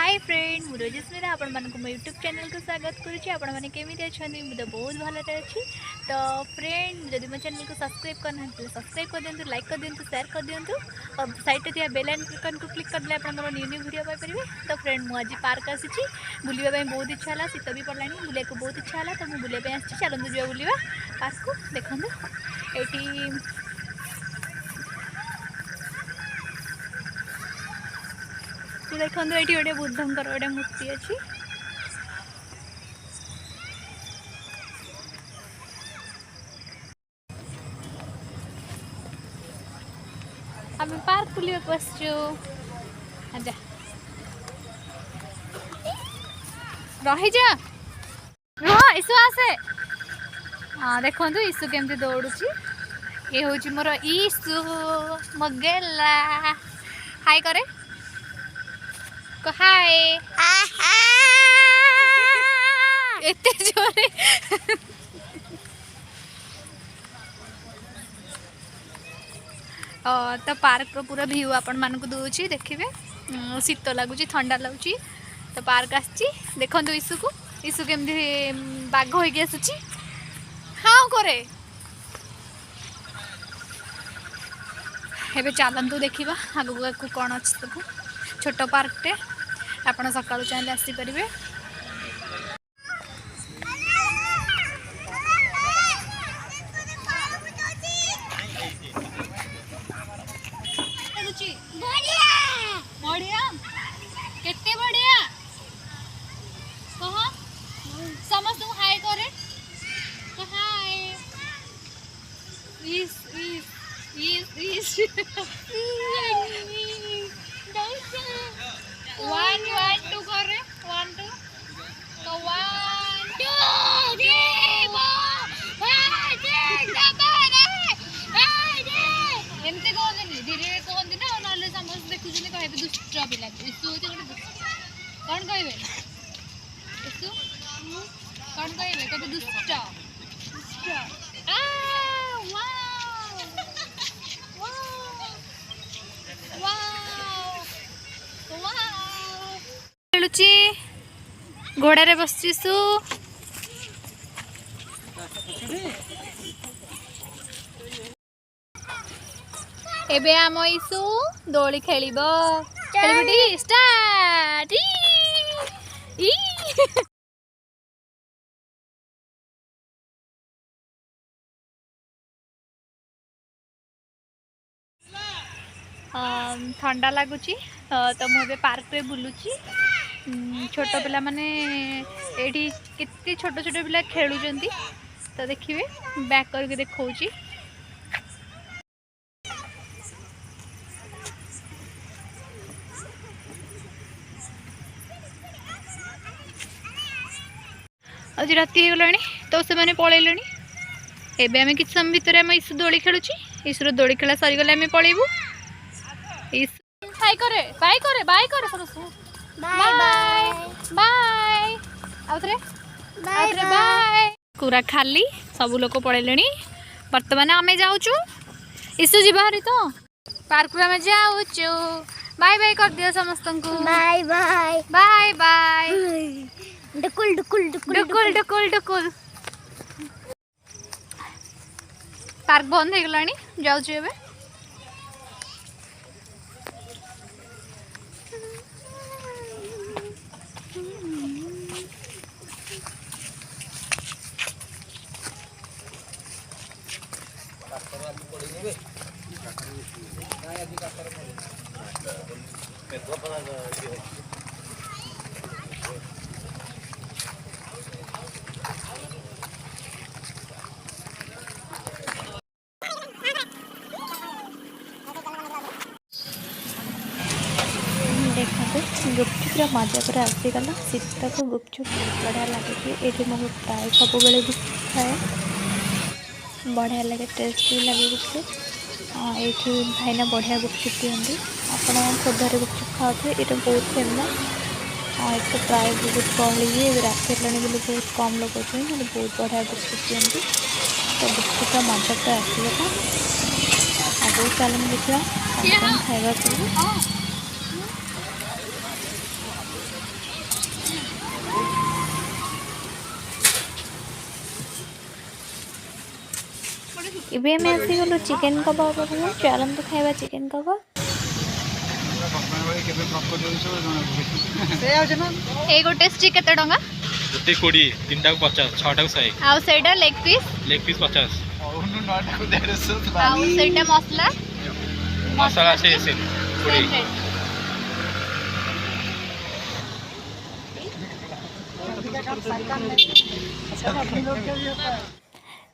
Hi friend मु रजस्मिता आपण मानक मो यूट्यूब चैनल को स्वागत करुच्ची। आपण मैंने केमी अच्छा मुझे बहुत भलते अच्छी। तो फ्रेंड जदि मो चैनल को सब्सक्राइब करना सब्सक्राइब कर दिंतु, लाइक कर दिंतु, शेयर कर दिंतु और साइड में बेल आइकन को क्लिक करदे आप more new new video Piper. तो फ्रेंड मुझे पार्क आसी बुलाई बहुत इच्छा है, शीत भी पड़ा बुले को बहुत इच्छा है। तो मुझे बुलाई आसी चलते जा बुलवा पार्क को। देखो ये देखो ये गोटे बुद्धंकर गोटे मूर्ति अच्छी। आम पार्क बुलवा को आसचु। आजा रही जा रुह ईसु आसे। हाँ देखो ईसु केमती दौड़ुची। ये हूँ मोर ईसु मगेला। हाय करे को हाय एते जोरे। तो पार्क रो पूरा व्यू आपण मानक दूची देखिए। शीत लगुच ठंडा लगुच। तो पार्क आसी देखो ईसु को। ईसु केमती बाघ होगी आसुची। हाँ करे एबे चलतु देखा आगू आगू कौन अच्छी सब छोट पार्कटे आपड़ सका चाहिए आसीपर। बढ़िया केते बढ़िया कह समस्त हाय करे हाय इस वन वन टू करे वन टू तो वन टू एमती कहते धीरे कहते ना ना समस्त देखुं कहे दुष्ट पिला। ईसु हूँ गोटे दुष्ट कौन कहे ईसु कौन कहे कभी दुष्ट घोड़े बसु। एबे आम ईसु दोली खेल स्टार्ट। ठंडा लगुच तो मुझे पार्क रे बुलूची। छोट पिला माने एठी कितनी छोट छोट पिला खेलुचंती। तो देखिए बैक करके देखौची। आज राति हो गला तो से मैंने पलैले। एबे आम किछ समय भितर आम ईसु दोली खेलुची। ईसुर दोली खेला सरीगले आम पलैबू। हाय करे बाय करे बाय करे समस्त बाय बाय बाय आउथरे बाय। पूरा खाली सब लोग पलैले। बर्तमान आम जाऊचु ईसु जीवारी तो पार्क में आम जाऊचु। बाय बाय कर दियो समस्त को। बाय बाय बाय बाय डुकुल डुकुल डुकुल डुकुल डुकुल डुकुल। पार्क बंद हो गलानी जाऊचु एबे। गुपचुप्र मजा पूरा आसीगला। शीत को गुपचुप बढ़िया लगे। ये मुझे प्राय सब बेले गुपचुप खाए बढ़िया लगे, टेस्ट भी लगे गुपचुप। ये भाईना बढ़िया गुपचुप दिखती। आपड़ खोदारे गुपचुप खाते ये बहुत फेमस। एक तो प्राय बहुत गहली रात हेलानी बोली बहुत कम लोग अच्छे बहुत बढ़िया गुपचुप दिखती। तो गुपचुप मजा पूरा आसीगला। आगे चलन देखा खाଇବା ଏବେ ଆମେ ଆସିଗଲୁ ଚିକେନ୍ କବାବ ପାଖକୁ। ଚାଲନ୍ତୁ ଖାଇବା ଚିକେନ୍ କବାବ। ए गोटे स्टिक केते टंगा गोटे 20 तीनटा को 50 छटा को 100 आउ सेटा लेग पीस 50 आउ सेटा मसला मसाला से सेम 20 रेट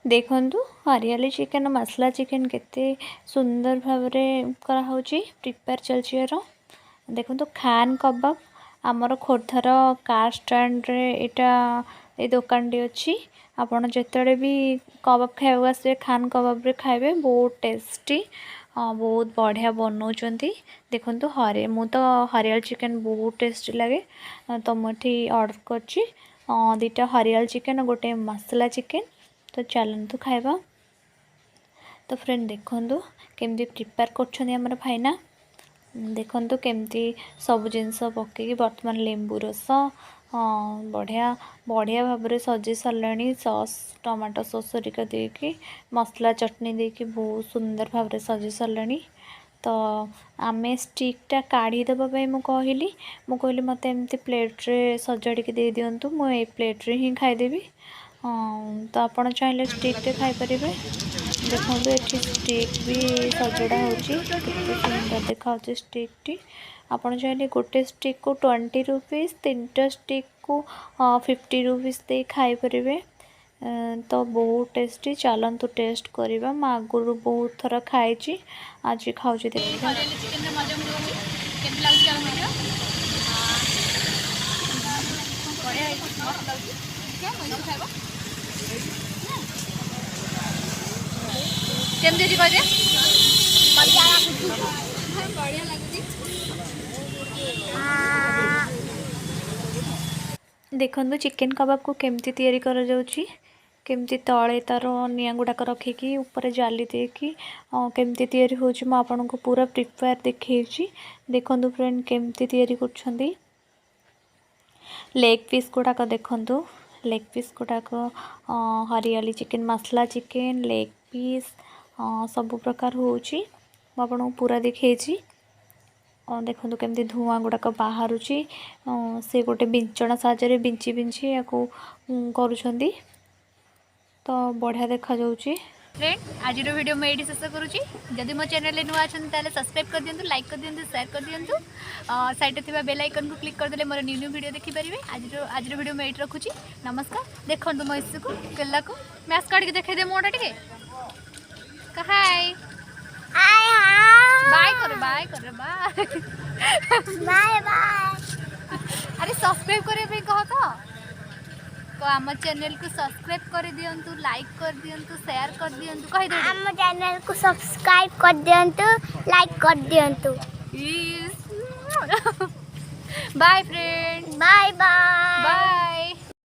देखंतु हरियाली चिकेन मसला चिकेन केते सुंदर भाव प्रिपेयर चलछि यार। देखंतु खान कबाब आमर खोर्धार कार स्टैंड रे एटा ए दुकान टी अछि। आपण जेतडे भी कबाब खाइबा आसे खान कबाब रे खाइबे बहुत टेस्टी बहुत बढ़िया बनाउछंती। देखंतु हरे मु तो हरियाल चिकेन बहुत टेस्टी लगे तो मुठी ऑर्डर करछि दुटा हरियाल चिकेन गोटे मसला चिकेन। तो चलतु खाइबा। तो फ्रेंड देखंतु केमती प्रिपेयर करछनी हमर भाईना। देखंतु केमती सब जिनस पके वर्तमान लेंबू रस बढ़िया बढ़िया भाव में सजी सारे सॉस टमाटो सॉस रिका देकी मसला चटनी देकी बहुत सुंदर भाव में सजी सारे। तो आमे स्टिकटा काढ़ी देवाई मुझे मत एमती प्लेट रे सजाड़ी दे दिंतु मुझे प्लेट रे ही खाईदेवी। तो आपड़ चाहिए स्टिक टे खाईपर। देखो ये स्टिक भी सजड़ा होती सुंदर देखा स्टिक टी। आपड़ चाहिए गोटे स्टिक को 20 रुपीज़ 3टा स्टिक को 50 रुपीज़ दे खाईपर। तो बहुत टेस्टी चलतु टेस्ट करवा। मैं आगुरी बहुत थर खाई आज खाऊँ देखिए। केमती जी कहे देखो चिकेन कबाब को केमती तैयारी करा जाउची। केमती तले तार निया गुड़ाक रखिकी ऊपर जाली देकी केमती तैयारी होची मैं आपको पूरा प्रिपेयर देखी। देखो फ्रेंड केमती तैयारी करछंदी। लेग पीस गुड़ाक देखंतु लेग पीस गुड़ाक हरियाली चिकेन मसला चिकेन लेग पीस सब प्रकार होची आपको पूरा देखी। देखो केमती धुआं गुड़ाक बाहर से गोटे बिंचना साहाय्य बिंची बिंची या करुछंदी। तो बढ़िया देखा जाउची। फ्रेंड आज वीडियो मैं ये शेष करुँची। जदि मो चैनल नुआ अच्छा सब्सक्राइब कर दिंतु लाइक कर दिंतु शेयर कर दिंतु साइड थी बेल आइकन को क्लिक करदे मोर न्यू न्यू वीडियो देखिपारे। आज वीडियो मैं ये रखुची। नमस्कार। देखो मो इस को केला को मैस काट के देखाई दे मोटा टिके हाय बाय करे बाय करे बाय बाय बाय। अरे सब्सक्राइब करे पे कह तो आम चैनल को सब्सक्राइब कर दियंतु लाइक कर दियंतु शेयर कर दियंतु कहि दे। आम चैनल को सब्सक्राइब कर दियंतु लाइक कर दियंतु। Bye friend bye bye bye.